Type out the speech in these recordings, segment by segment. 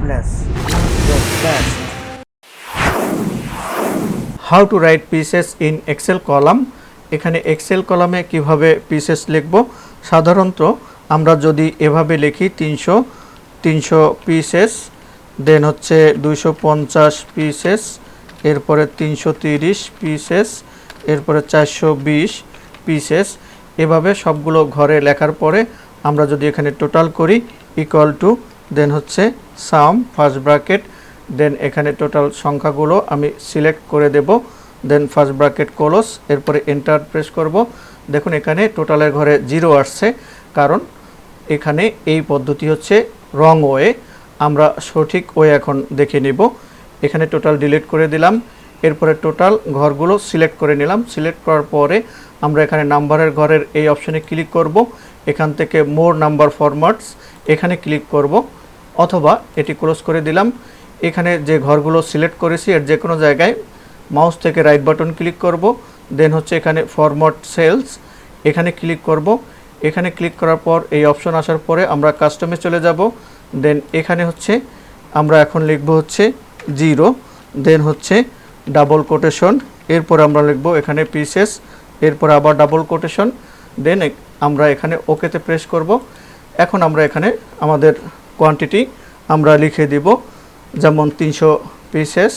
Trifles, the best. How to write pieces in Excel column? এখানে Excel কলামে কিভাবে pieces লিখব। সাধারণত আমরা যদি এভাবে লিখি 300 পিসেস, দেন হচ্ছে 250 পিসেস, এরপরে 330 পিসেস, এরপরে 420 পিসেস, এভাবে সবগুলো ঘরে লেখার পরে আমরা যদি এখানে টোটাল করি ইকুয়াল টু, দেন হচ্ছে সাম ফার্স্ট ব্র্যাকেট, দেন এখানে টোটাল সংখ্যাগুলো আমি সিলেক্ট করে দেব, দেন ফার্স্ট ব্র্যাকেট ক্লোজ, এরপরে এন্টার প্রেস করব। দেখুন এখানে টোটালের ঘরে 0 আসছে, কারণ এখানে এই পদ্ধতি হচ্ছে রং ওয়ে। আমরা সঠিক ওয়ে এখন দেখে নিব। এখানে টোটাল ডিলিট করে দিলাম, এরপরে টোটাল ঘরগুলো সিলেক্ট করে নিলাম। সিলেক্ট করার পরে আমরা এখানে নাম্বারের ঘরের এই অপশানে ক্লিক করব। এখান থেকে মোর নাম্বার ফরম্যাটস এখানে ক্লিক করব, অথবা এটি ক্লোজ করে দিলাম। এখানে যে ঘরগুলো সিলেক্ট করেছি এর যে কোনো জায়গায় মাউস থেকে রাইট বাটন ক্লিক করব, দেন হচ্ছে এখানে ফরম্যাট সেলস এখানে ক্লিক করব। এখানে ক্লিক করার পর এই অপশন আসার পরে আমরা কাস্টমে চলে যাব, দেন এখানে হচ্ছে আমরা এখন লিখব হচ্ছে 0, দেন হচ্ছে ডাবল কোটেশন, এরপর আমরা লিখব এখানে পিসেস, এরপর আবার ডাবল কোটেশন, দেন আমরা এখানে ওকেতে প্রেস করব। এখন আমরা এখানে আমাদের কোয়ান্টিটি আমরা লিখে দিব, যেমন 300 পিসেস,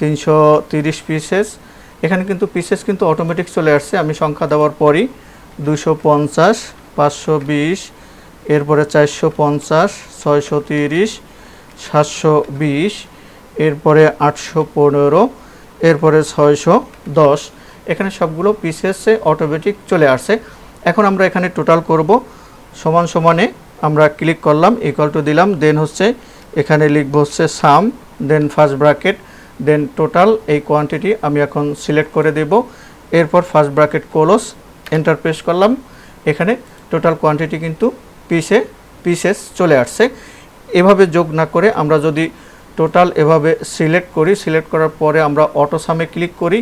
330 পিসেস। এখানে কিন্তু পিসেস কিন্তু অটোমেটিক চলে আসছে আমি সংখ্যা দেওয়ার পরই। 250, 520, এরপরে 450, 630, 720, এরপরে 815, এরপরে 610। এখানে সবগুলো পিসেসে অটোমেটিক চলে আসছে। এখন আমরা এখানে টোটাল করব, সমান সমানে আমরা ক্লিক করলাম, ইকুয়াল টু দিলাম, দেন হচ্ছে এখানে লিখব হচ্ছে সাম, দেন ফার্স্ট ব্র্যাকেট, দেন টোটাল এই কোয়ান্টিটি আমি এখন সিলেক্ট করে দেব, এরপর first bracket close, enter press করলাম। এখানে টোটাল কোয়ান্টিটি কিন্তু পিসেস চলে আসছে। এভাবে যোগ না করে আমরা যদি টোটাল এভাবে সিলেক্ট করি, সিলেক্ট করার পরে আমরা অটো সামে ক্লিক করি,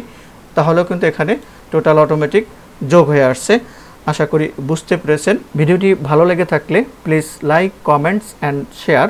তাহলেও কিন্তু এখানে টোটাল অটোমেটিক যোগ হয়ে আসছে। আশা করি বুঝতে পেরেছেন। ভিডিওটি ভালো লেগে থাকলে please like, comments and share.